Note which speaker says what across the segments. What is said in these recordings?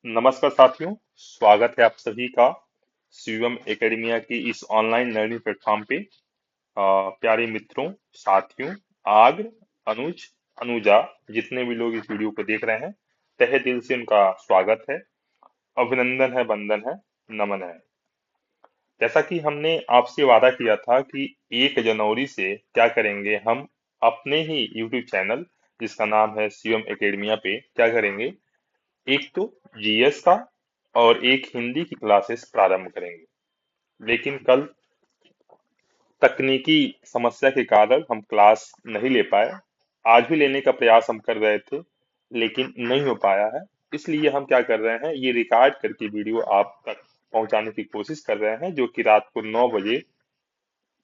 Speaker 1: नमस्कार साथियों, स्वागत है आप सभी का शिवम एकेडमिया की इस ऑनलाइन लर्निंग प्लेटफॉर्म पे। प्यारे मित्रों, साथियों, आग्र, अनुज, अनुजा, जितने भी लोग इस वीडियो को देख रहे हैं, तहे दिल से उनका स्वागत है, अभिनंदन है, वंदन है, नमन है। जैसा कि हमने आपसे वादा किया था कि 1 जनवरी से क्या करेंगे, हम अपने ही यूट्यूब चैनल जिसका नाम है शिवम एकेडमिया पे क्या करेंगे, एक तो जीएस का और एक हिंदी की क्लासेस प्रारंभ करेंगे। लेकिन कल तकनीकी समस्या के कारण हम क्लास नहीं ले पाए। आज भी लेने का प्रयास हम कर रहे थे, लेकिन नहीं हो पाया है। इसलिए हम क्या कर रहे हैं, ये रिकॉर्ड करके वीडियो आप तक पहुंचाने की कोशिश कर रहे हैं, जो कि रात को 9 बजे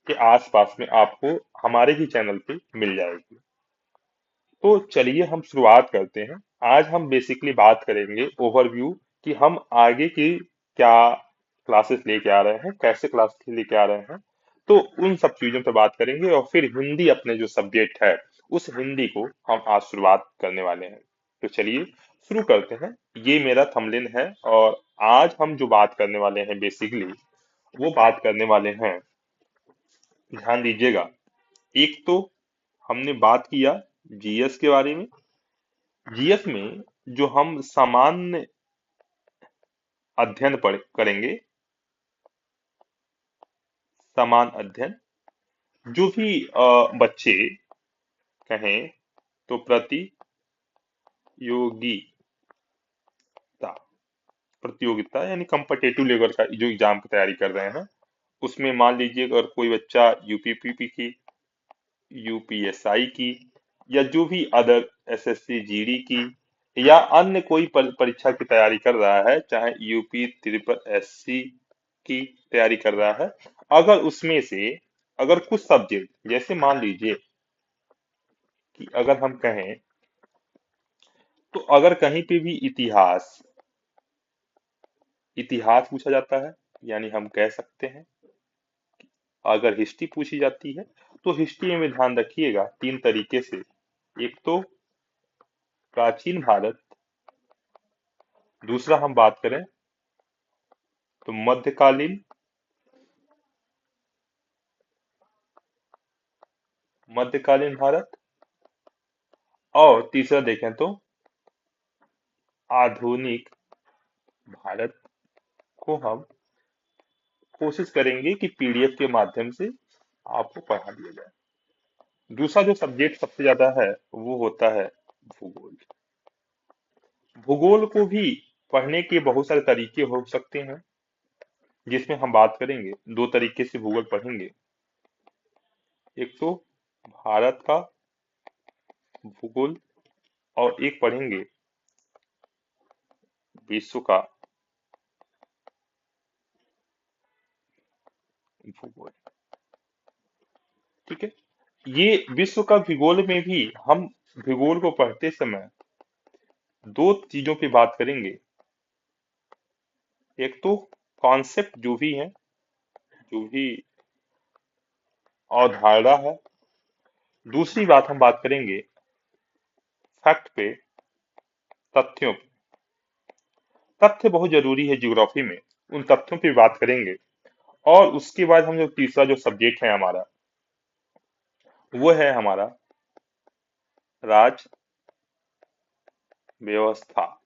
Speaker 1: के आसपास में आपको हमारे ही चैनल पे मिल जाएगी। तो चलिए हम शुरुआत करते हैं। आज हम बेसिकली बात करेंगे ओवरव्यू कि हम आगे की क्या क्लासेस लेके आ रहे हैं, कैसे क्लास लेके आ रहे हैं। तो उन सब चीजों पे बात करेंगे और फिर हिंदी अपने जो सब्जेक्ट है उस हिंदी को हम आज शुरुआत करने वाले हैं। तो चलिए शुरू करते हैं। ये मेरा थंबनेल है और आज हम जो बात करने वाले हैं बेसिकली वो बात करने वाले हैं, ध्यान दीजिएगा। एक तो हमने बात किया जीएस के बारे में। जीएस में जो हम सामान्य अध्ययन पढ़ करेंगे, सामान्य अध्ययन, जो भी बच्चे कहें तो प्रतियोगिता, प्रतियोगिता यानी कम्पिटेटिव लेवल का जो एग्जाम की तैयारी कर रहे हैं, उसमें मान लीजिए अगर कोई बच्चा यूपीपीपी की, यूपीएसआई की, या जो भी अदर एसएससी जीडी की या अन्य कोई परीक्षा की तैयारी कर रहा है, चाहे यूपी ट्रिपल एससी की तैयारी कर रहा है, अगर उसमें से अगर कुछ सब्जेक्ट, जैसे मान लीजिए कि अगर हम कहें तो अगर कहीं पे भी इतिहास, इतिहास पूछा जाता है, यानी हम कह सकते हैं अगर हिस्ट्री पूछी जाती है तो हिस्ट्री में ध्यान रखिएगा 3 तरीके से। एक तो प्राचीन भारत, दूसरा हम बात करें तो मध्यकालीन, मध्यकालीन भारत, और तीसरा देखें तो आधुनिक भारत को हम कोशिश करेंगे कि पीडीएफ के माध्यम से आपको पढ़ा दिया जाए। दूसरा जो सब्जेक्ट सबसे ज्यादा है वो होता है भूगोल। भूगोल को भी पढ़ने के बहुत सारे तरीके हो सकते हैं, जिसमें हम बात करेंगे 2 तरीके से भूगोल पढ़ेंगे। एक तो भारत का भूगोल और एक पढ़ेंगे विश्व का भूगोल। ठीक है, ये विश्व का भूगोल में भी हम भूगोल को पढ़ते समय 2 चीजों की बात करेंगे। एक तो कॉन्सेप्ट जो भी है, जो भी अवधारणा है। दूसरी बात हम बात करेंगे फैक्ट पे, तथ्यों पे। तथ्य बहुत जरूरी है ज्योग्राफी में, उन तथ्यों पे बात करेंगे। और उसके बाद हम जो तीसरा जो सब्जेक्ट है हमारा, वो है हमारा राज व्यवस्था,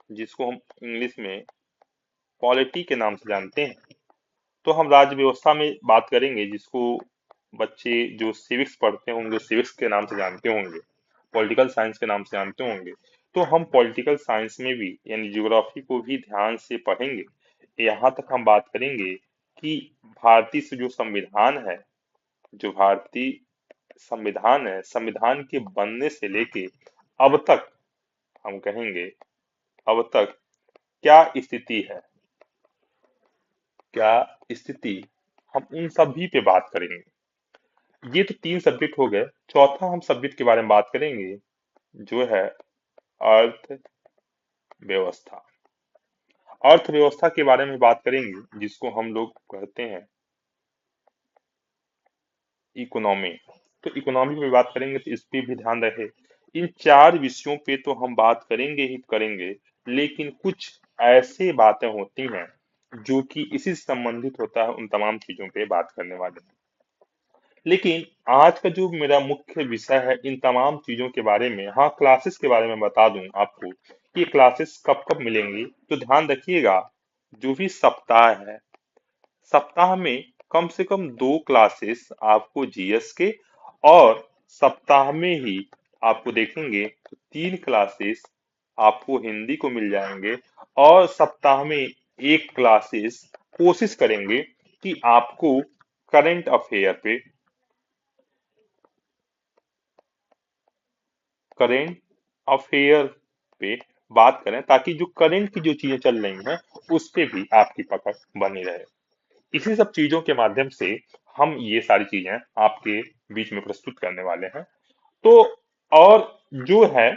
Speaker 1: जिसको हम इंग्लिश में पॉलिटी के नाम से जानते हैं। तो हम राज्य व्यवस्था में बात करेंगे, जिसको बच्चे जो सिविक्स पढ़ते होंगे सिविक्स के नाम से जानते होंगे, पॉलिटिकल साइंस के नाम से जानते होंगे। तो हम पॉलिटिकल साइंस में भी यानी ज्योग्राफी को भी ध्यान से पढ़ेंगे। यहाँ तक हम बात करेंगे कि भारतीय से जो संविधान है, जो भारतीय संविधान है, संविधान के बनने से लेके अब तक, हम कहेंगे अब तक क्या स्थिति है, क्या स्थिति, हम उन सभी पे बात करेंगे। ये तो 3 सब्जेक्ट हो गए। चौथा हम सब्जेक्ट के बारे में बात करेंगे, जो है अर्थव्यवस्था। अर्थव्यवस्था के बारे में बात करेंगे, जिसको हम लोग कहते हैं इकोनॉमी। तो इकोनॉमी पे बात करेंगे तो इस पे भी ध्यान रहे। इन 4 विषयों पे तो हम बात करेंगे ही करेंगे, लेकिन कुछ ऐसी बातें होती हैं जो कि इसी से संबंधित होता है, उन तमाम चीजों पे बात करने वाले हैं। लेकिन आज का जो मेरा मुख्य विषय है इन तमाम चीजों के बारे में, हाँ क्लासेस के बारे में बता दूं आपको कि क्लासेस कब कब मिलेंगी। तो ध्यान रखिएगा, जो भी सप्ताह है, सप्ताह में कम से कम 2 क्लासेस आपको जीएस के, और सप्ताह में ही आपको देखेंगे तो 3 क्लासेस आपको हिंदी को मिल जाएंगे। और सप्ताह में 1 क्लासेस कोशिश करेंगे कि आपको करंट अफेयर पे, करेंट अफेयर पे बात करें, ताकि जो करंट की जो चीजें चल रही हैं उस पे भी आपकी पकड़ बनी रहे। इसी सब चीजों के माध्यम से हम ये सारी चीजें आपके बीच में प्रस्तुत करने वाले हैं। तो और जो है,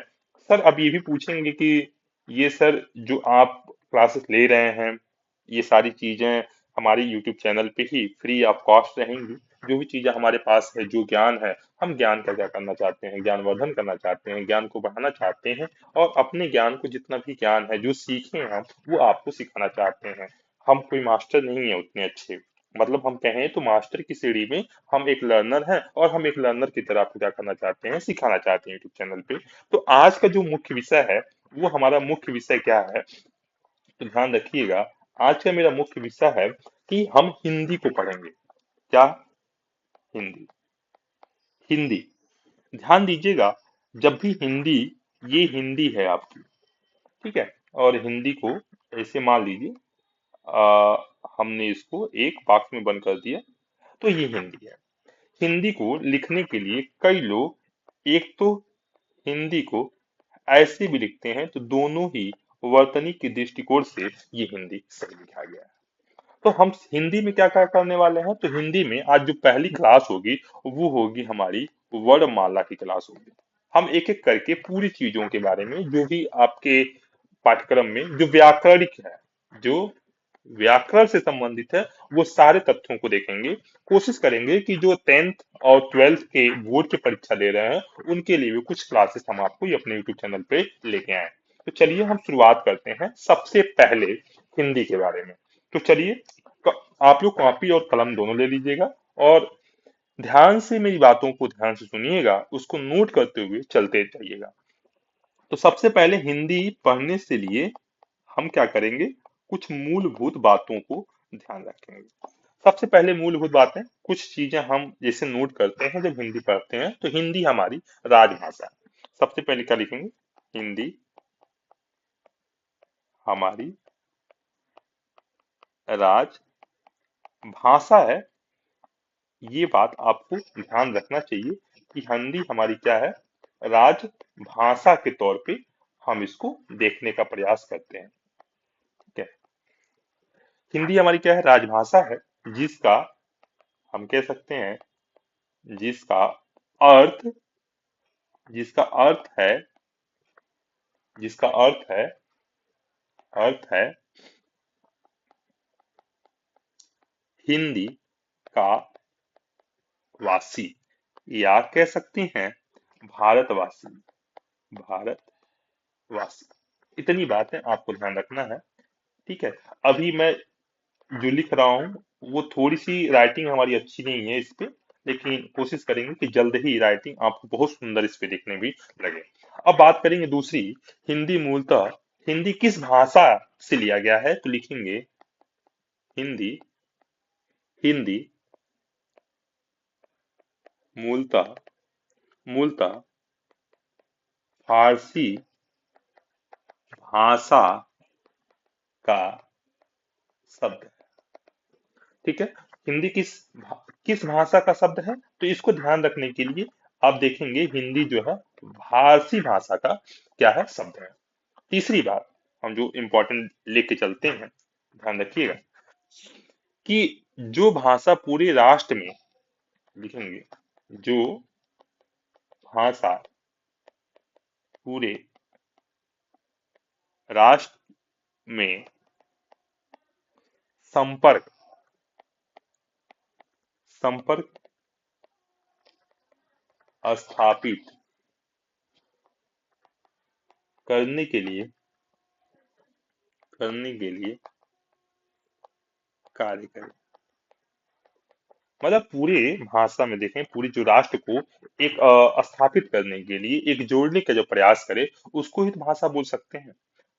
Speaker 1: सर अब ये भी पूछेंगे कि ये सर जो आप क्लासेस ले रहे हैं, ये सारी चीजें हमारी यूट्यूब चैनल पे ही फ्री ऑफ कॉस्ट रहेंगी। जो भी चीजें हमारे पास है, जो ज्ञान है, हम ज्ञान का क्या करना चाहते हैं, ज्ञानवर्धन करना चाहते हैं, ज्ञान को बढ़ाना चाहते हैं, और अपने ज्ञान को, जितना भी ज्ञान है जो सीखे हैं हम, वो आपको सिखाना चाहते हैं। हम कोई मास्टर नहीं है उतने अच्छे, मतलब हम कहें तो मास्टर की सीढ़ी में हम एक लर्नर हैं, और हम एक लर्नर की तरह आपको क्या करना चाहते हैं, सिखाना चाहते हैं यूट्यूब चैनल पे। तो आज का जो मुख्य विषय है, वो हमारा मुख्य विषय क्या है, तो ध्यान रखिएगा। आज का मेरा मुख्य विषय है कि हम हिंदी को पढ़ेंगे। क्या? हिंदी। हिंदी, ध्यान दीजिएगा, जब भी हिंदी, ये हिंदी है आपकी, ठीक है, और हिंदी को ऐसे मान लीजिए, हमने इसको एक बॉक्स में बंद कर दिया, तो ये हिंदी है। हिंदी को लिखने के लिए कई लोग एक तो हिंदी को ऐसे भी लिखते हैं, तो दोनों ही वर्तनी के दृष्टिकोण से ये हिंदी सही लिखा गया है। तो हम हिंदी में क्या क्या करने वाले हैं, तो हिंदी में आज जो पहली क्लास होगी, वो होगी हमारी वर्णमाला की क्लास होगी। हम एक एक करके पूरी चीजों के बारे में, जो भी आपके पाठ्यक्रम में जो व्याकरणिक है, जो व्याकरण से संबंधित है, वो सारे तथ्यों को देखेंगे। कोशिश करेंगे कि जो 10th और 12th के बोर्ड की परीक्षा दे रहे हैं, उनके लिए भी कुछ क्लासेस हम आपको ये अपने यूट्यूब चैनल पे लेके आए। तो चलिए हम शुरुआत करते हैं सबसे पहले हिंदी के बारे में। तो चलिए, आप लोग कॉपी और कलम दोनों ले लीजिएगा, और ध्यान से मेरी बातों को ध्यान से सुनिएगा, उसको नोट करते हुए चलते जाइएगा। तो सबसे पहले हिंदी पढ़ने से लिए हम क्या करेंगे, कुछ मूलभूत बातों को ध्यान रखेंगे। सबसे पहले मूलभूत बातें, कुछ चीजें हम जैसे नोट करते हैं जब हिंदी पढ़ते हैं, तो हिंदी हमारी राजभाषा है। सबसे पहले क्या लिखेंगे, हिंदी हमारी राजभाषा है। ये बात आपको ध्यान रखना चाहिए कि हिंदी हमारी क्या है, राजभाषा के तौर पे हम इसको देखने का प्रयास करते हैं। ठीक है, हिंदी हमारी क्या है, राजभाषा है, जिसका हम कह सकते हैं, जिसका अर्थ, जिसका अर्थ है, जिसका अर्थ है हिंदी का वासी, या कह सकती हैं भारतवासी, भारतवासी। इतनी बातें आपको ध्यान रखना है। ठीक है, अभी मैं जो लिख रहा हूँ, वो थोड़ी सी राइटिंग हमारी अच्छी नहीं है इस पे, लेकिन कोशिश करेंगे कि जल्द ही राइटिंग आपको बहुत सुंदर इस पे दिखने भी लगे। अब बात करेंगे दूसरी, हिंदी मूलतः, हिंदी किस भाषा से लिया गया है, तो लिखेंगे हिंदी, हिंदी मूलतः, मूलतः फारसी भाषा का शब्द है। ठीक है, हिंदी किस भाषा का शब्द है, तो इसको ध्यान रखने के लिए आप देखेंगे हिंदी जो है फारसी भाषा का क्या है, शब्द है। तीसरी बात, हम जो इम्पोर्टेंट लेके चलते हैं, ध्यान रखिएगा कि जो भाषा पूरे राष्ट्र में, लिखेंगे जो भाषा पूरे राष्ट्र में संपर्क, संपर्क स्थापित करने के लिए करने के लिए कार्य करे। मतलब पूरे भाषा में देखें, पूरे जो राष्ट्र को एक स्थापित करने के लिए, एक जोड़ने का जो प्रयास करे, उसको ही तो भाषा बोल सकते हैं।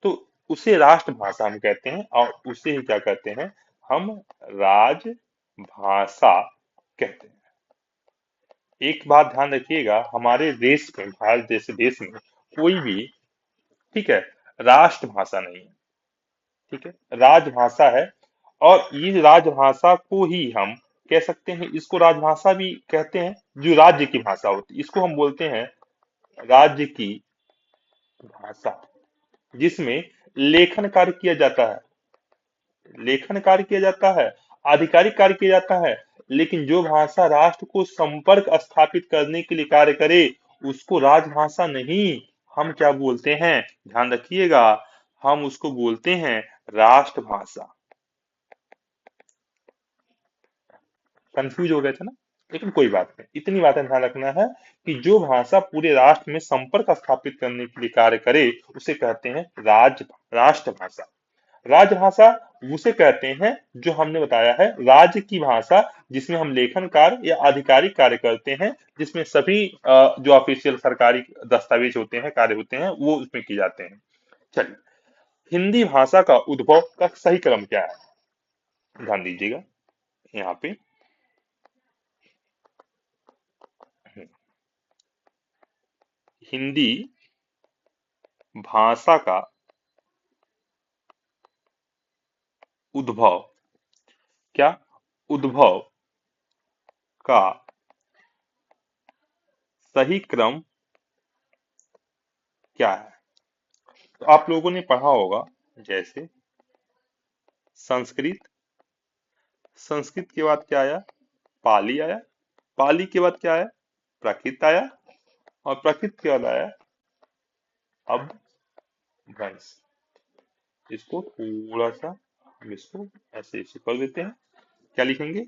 Speaker 1: तो उसे राष्ट्रभाषा हम कहते हैं, और उसे ही क्या कहते हैं, हम राजभाषा कहते हैं। एक बात ध्यान रखिएगा, हमारे देश में, भारत जैसे देश में कोई भी, ठीक है, राष्ट्रभाषा नहीं है, ठीक है, राजभाषा है। और ये राजभाषा को ही हम कह सकते हैं, इसको राजभाषा भी कहते हैं। जो राज्य की भाषा होती है, इसको हम बोलते हैं राज्य की भाषा, जिसमें लेखन कार्य किया जाता है, लेखन कार्य किया जाता है, आधिकारिक कार्य किया जाता है। लेकिन जो भाषा राष्ट्र को संपर्क स्थापित करने के लिए कार्य करे, उसको राजभाषा नहीं, हम क्या बोलते हैं, ध्यान रखिएगा, हम उसको बोलते हैं राष्ट्रभाषा। कंफ्यूज हो गए थे ना, लेकिन कोई बात नहीं, इतनी बातें ध्यान रखना है कि जो भाषा पूरे राष्ट्र में संपर्क स्थापित करने के लिए कार्य करे, उसे कहते हैं राष्ट्रभाषा। राजभाषा उसे कहते हैं जो हमने बताया है, राज्य की भाषा, जिसमें हम लेखन कार्य या आधिकारिक कार्य करते हैं, जिसमें सभी जो ऑफिशियल सरकारी दस्तावेज होते हैं, कार्य होते हैं, वो उसमें किए जाते हैं। चलिए, हिंदी भाषा का उद्भव का सही क्रम क्या है, ध्यान दीजिएगा यहाँ पे। हिंदी भाषा का उद्भव, क्या, उद्भव का सही क्रम क्या है। तो आप लोगों ने पढ़ा होगा, जैसे संस्कृत, संस्कृत के बाद क्या आया, पाली आया, पाली के बाद क्या आया, प्राकृत आया, और प्राकृत के बाद आया अपभ्रंश। इसको थोड़ा सा हम इसको ऐसे ऐसे कर देते हैं, क्या लिखेंगे,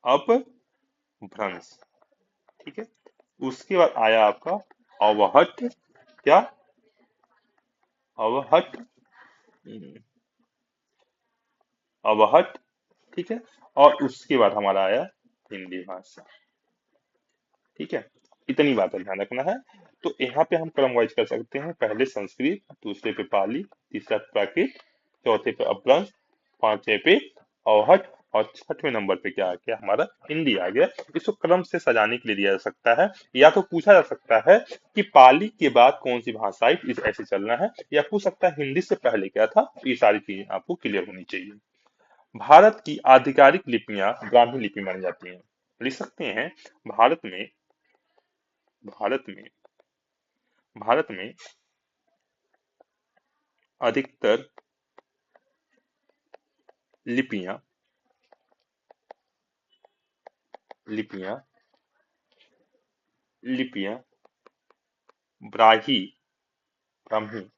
Speaker 1: अपभ्रंश, ठीक है। उसके बाद आया आपका अवहट, क्या, अवहट, अवहट, ठीक है। और उसके बाद हमारा आया हिंदी भाषा, ठीक है। इतनी बात का ध्यान रखना है। तो यहाँ पे हम क्रम वाइज कर सकते हैं, पहले संस्कृत, दूसरे पे पाली, तीसरा प्राकृत, चौथे पे अपभ्रंश, पांचवे पे अवहट, और छठवें नंबर पे क्या आ गया, हमारा हिंदी आ गया। इसको क्रम से सजाने के लिए दिया जा सकता है, या तो पूछा जा सकता है कि पाली के बाद कौन सी भाषा आई, इस ऐसे चलना है, या पूछ सकता है हिंदी से पहले क्या था। ये सारी चीजें आपको क्लियर होनी चाहिए। भारत की आधिकारिक लिपियां ब्राह्मी लिपि मानी जाती हैं। लिख सकते हैं, भारत में, भारत में, भारत में अधिकतर लिपियां, लिपियां, लिपियां ब्राही, ब्राह्मी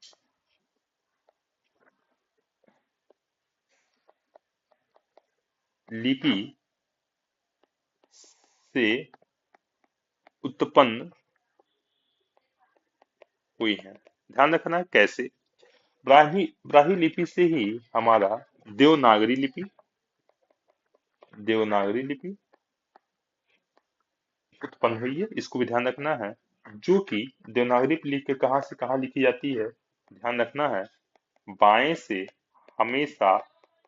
Speaker 1: लिपि से उत्पन्न हुई है। ध्यान रखना है कैसे, ब्राही, ब्राही लिपि से ही हमारा देवनागरी लिपि, देवनागरी लिपि उत्पन्न हुई है, इसको भी ध्यान रखना है। जो कि देवनागरी लिपि कहाँ से कहाँ लिखी जाती है, ध्यान रखना है, बाएं से हमेशा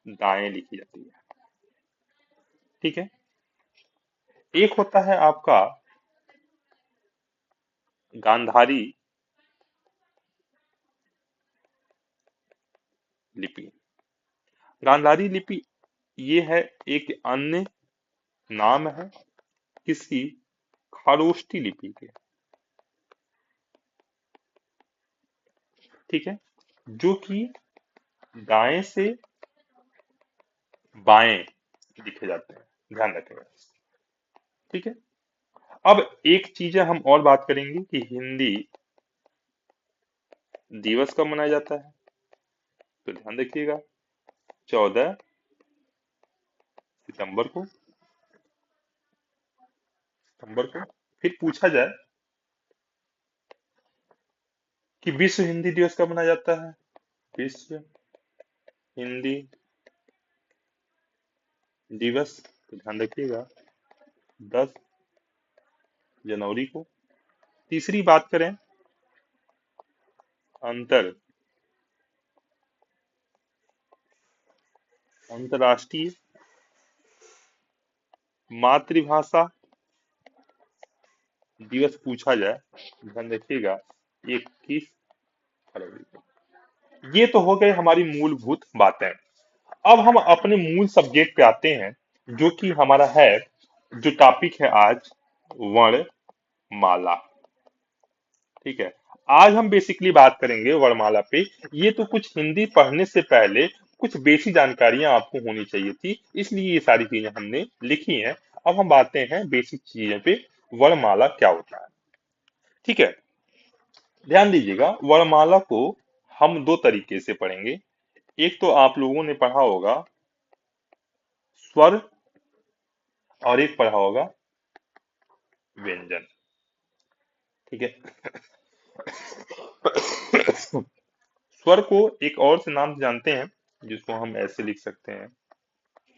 Speaker 1: दाएं लिखी जाती है, ठीक है। एक होता है आपका गांधारी लिपि, गांधारी लिपि ये है एक अन्य नाम है किसी खरोष्ठी लिपि के, ठीक है, जो कि दाएं से बाएं लिखे जाते हैं, ध्यान रखेंगे, ठीक है। अब एक चीज हम और बात करेंगे कि हिंदी दिवस कब मनाया जाता है, तो ध्यान रखिएगा, 14 सितंबर को, सितंबर को। फिर पूछा जाए कि विश्व हिंदी दिवस कब मनाया जाता है, विश्व हिंदी दिवस, तो ध्यान रखिएगा 10 जनवरी को। तीसरी बात करें अंतर अंतर्राष्ट्रीय मातृभाषा दिवस पूछा जाए, ध्यान रखिएगा 21 फरवरी को। ये तो हो गए हमारी मूलभूत बातें। अब हम अपने मूल सब्जेक्ट पे आते हैं, जो कि हमारा है, जो टॉपिक है आज, वर्णमाला। ठीक है, आज हम बेसिकली बात करेंगे वर्णमाला पे। ये तो कुछ हिंदी पढ़ने से पहले कुछ बेसिक जानकारियां आपको होनी चाहिए थी, इसलिए ये सारी चीजें हमने लिखी हैं। अब हम बातें हैं बेसिक चीजें पे, वर्णमाला क्या होता है। ठीक है, ध्यान दीजिएगा, वर्णमाला को हम दो तरीके से पढ़ेंगे। एक तो आप लोगों ने पढ़ा होगा स्वर, और एक पढ़ा होगा व्यंजन। ठीक है, स्वर को एक और से नाम से जानते हैं, जिसको हम ऐसे लिख सकते हैं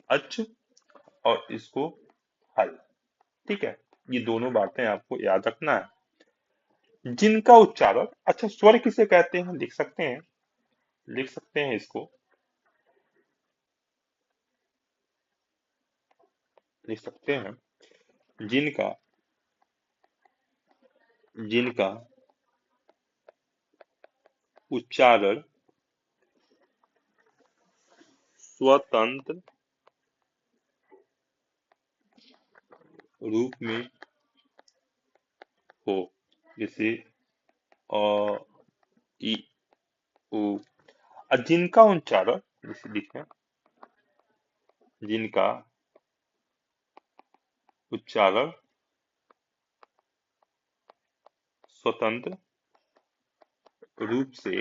Speaker 1: अच, और इसको हल। ठीक है, ये दोनों बातें आपको याद रखना है। जिनका उच्चारण, अच्छा स्वर किसे कहते हैं, लिख सकते हैं, लिख सकते हैं इसको, लिख सकते हैं जिनका जिनका उच्चारण स्वतंत्र रूप में हो, जैसे अ इ उ। और जिनका उच्चारण, जैसे लिखें जिनका उच्चारण स्वतंत्र रूप से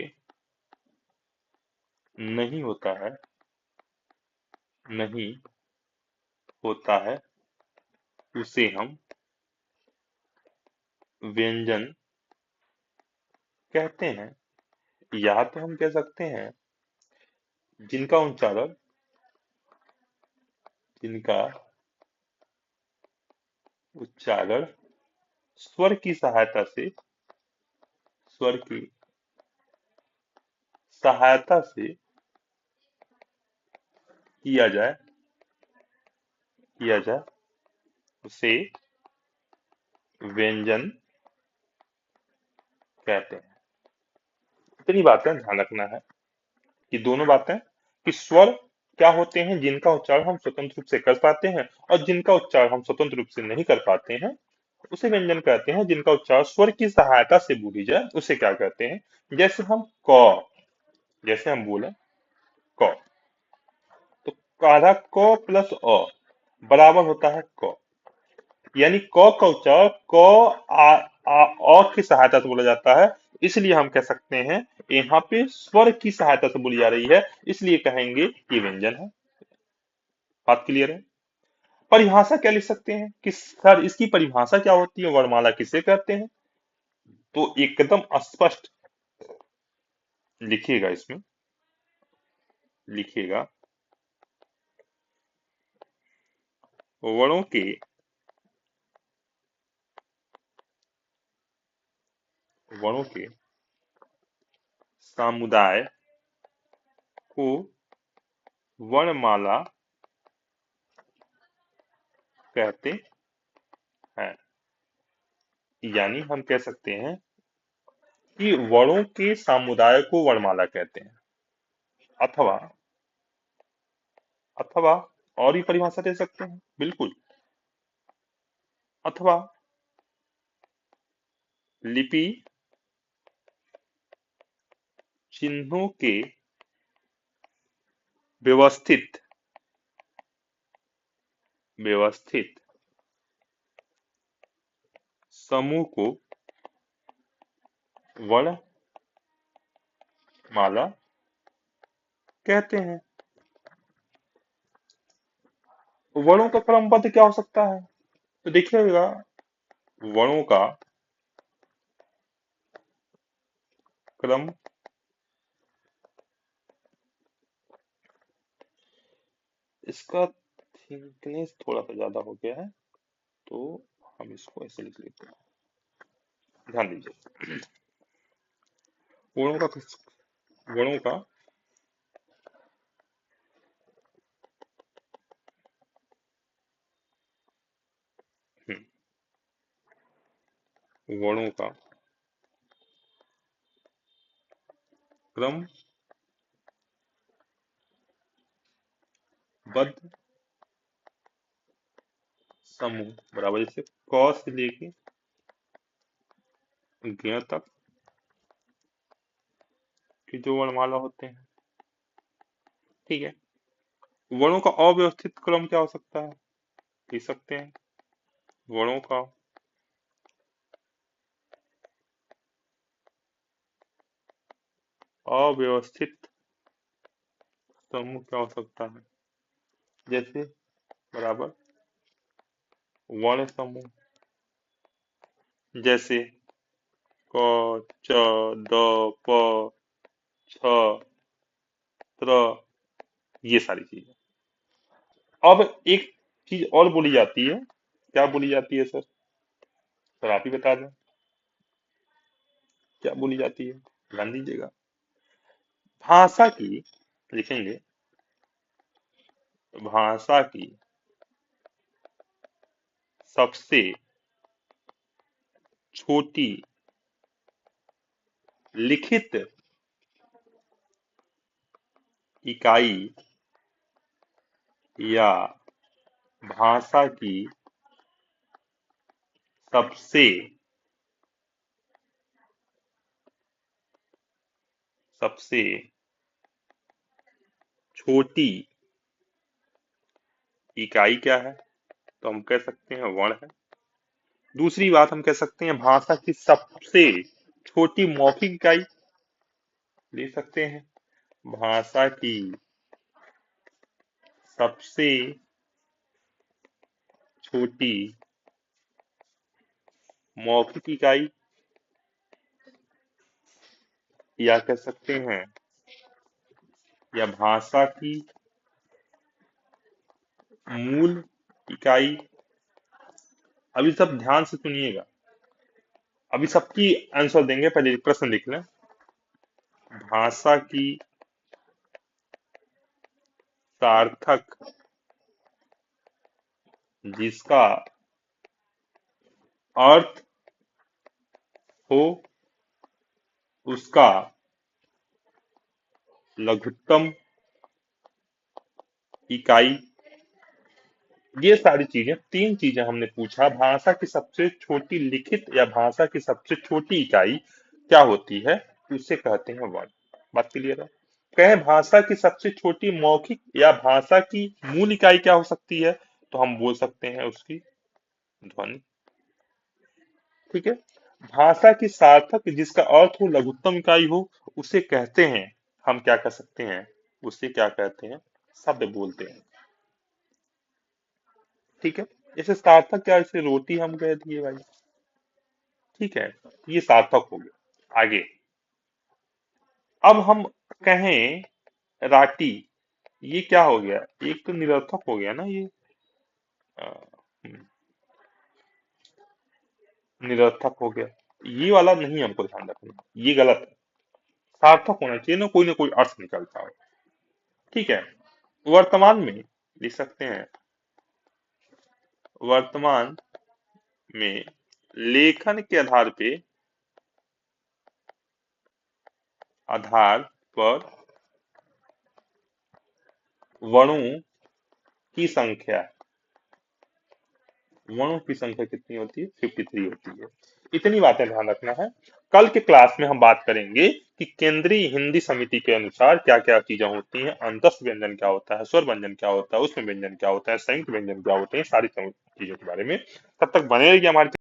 Speaker 1: नहीं होता है, नहीं होता है, उसे हम व्यंजन कहते हैं। या तो हम कह सकते हैं जिनका उच्चारण जिनका उच्चारण स्वर की सहायता से, स्वर की सहायता से किया जाए उसे व्यंजन कहते हैं। इतनी बातें ध्यान रखना है कि दोनों बातें, कि स्वर क्या होते हैं जिनका उच्चारण हम स्वतंत्र रूप से कर पाते हैं, और जिनका उच्चारण हम स्वतंत्र रूप से नहीं कर पाते हैं उसे व्यंजन कहते हैं। जिनका उच्चारण स्वर की सहायता से बोली जाए उसे क्या कहते हैं, जैसे हम क, जैसे हम बोले क, तो आधा क प्लस अ बराबर होता है क। यानी क का उच्चारण क आ, आ, अ की सहायता से बोला जाता है, इसलिए हम कह सकते हैं यहाँ पे स्वर की सहायता से बोली जा रही है, इसलिए कहेंगे ये व्यंजन है। बात क्लियर है। परिभाषा क्या लिख सकते हैं कि सर इसकी परिभाषा क्या होती है, वर्णमाला किसे कहते हैं, तो एकदम स्पष्ट लिखिएगा, इसमें लिखिएगा वर्णों के वर्णों के समुदाय को वर्णमाला कहते हैं। यानी हम कह सकते हैं कि वर्णों के समुदाय को वर्णमाला कहते हैं, अथवा अथवा और भी परिभाषा दे सकते हैं, बिल्कुल, अथवा लिपि चिन्हों के व्यवस्थित व्यवस्थित समूह को वर्णमाला कहते हैं। वर्णों का क्रमबद्ध क्या हो सकता है, तो देखिएगा वर्णों का क्रम इसका थिकनेस थोड़ा सा ज्यादा हो गया है, तो हम इसको ऐसे लिख लेते हैं। ध्यान दीजिए, गुणों का गुणों का हम्म, गुणों का क्रमबद्ध समूह बराबर, जैसे क से लेके ज्ञ तक की जो वर्णमाला होते हैं, ठीक है। वर्णों का अव्यवस्थित क्रम क्या हो सकता है, लिख सकते हैं। वर्णों का अव्यवस्थित समूह क्या हो सकता है, जैसे बराबर वर्ण समूह, जैसे क च द प छ त्र, ये सारी चीजें। अब एक चीज और बोली जाती है, क्या बोली जाती है सर? सर आप ही बता दें, क्या बोली जाती है, ध्यान दीजिएगा। भाषा की, लिखेंगे, भाषा की सबसे छोटी लिखित इकाई या भाषा की सबसे सबसे छोटी इकाई क्या है, तो हम कह सकते हैं वर्ण है। दूसरी बात हम कह सकते हैं भाषा की सबसे छोटी मौखिक इकाई, ले सकते हैं। भाषा की सबसे छोटी मौखिक इकाई, या कह सकते हैं, या भाषा की मूल इकाई। अभी सब ध्यान से सुनिएगा, अभी सबकी आंसर देंगे, पहले एक प्रश्न लिख लें। भाषा की सार्थक जिसका अर्थ हो उसका लघुत्तम इकाई। ये सारी चीजें, तीन चीजें हमने पूछा, भाषा की सबसे छोटी लिखित या भाषा की सबसे छोटी इकाई क्या होती है, उसे कहते हैं वर्ण। बात क्लियर है? कहें भाषा की सबसे छोटी मौखिक या भाषा की मूल इकाई क्या हो सकती है, तो हम बोल सकते हैं उसकी ध्वनि, ठीक है। भाषा की सार्थक जिसका अर्थ हो लघुत्तम इकाई हो, उसे कहते हैं, हम क्या कर सकते हैं, उसे क्या कहते हैं, शब्द बोलते हैं, ठीक है। जैसे सार्थक क्या, जैसे रोटी हम कह दिए भाई, ठीक है, ये सार्थक हो गया। आगे अब हम कहें राटी, ये क्या हो गया, एक तो निरर्थक हो गया ना ये, अ, निरर्थक हो गया, ये वाला नहीं हमको ध्यान रखना, ये गलत है। सार्थक होना चाहिए ना कोई अर्थ निकलता है, ठीक है। वर्तमान में लिख सकते हैं, वर्तमान में लेखन के आधार पर वर्णों की संख्या, वर्णों की संख्या कितनी होती है, 53 होती है। इतनी बातें ध्यान रखना है। कल के क्लास में हम बात करेंगे कि केंद्रीय हिंदी समिति के अनुसार क्या क्या चीजें होती हैं, अंतस्थ व्यंजन क्या होता है, स्वर व्यंजन क्या होता है, उसमें व्यंजन क्या होता है, संयुक्त व्यंजन क्या होते हैं, सारी चीजों के बारे में। तब तक बने रहिए हमारे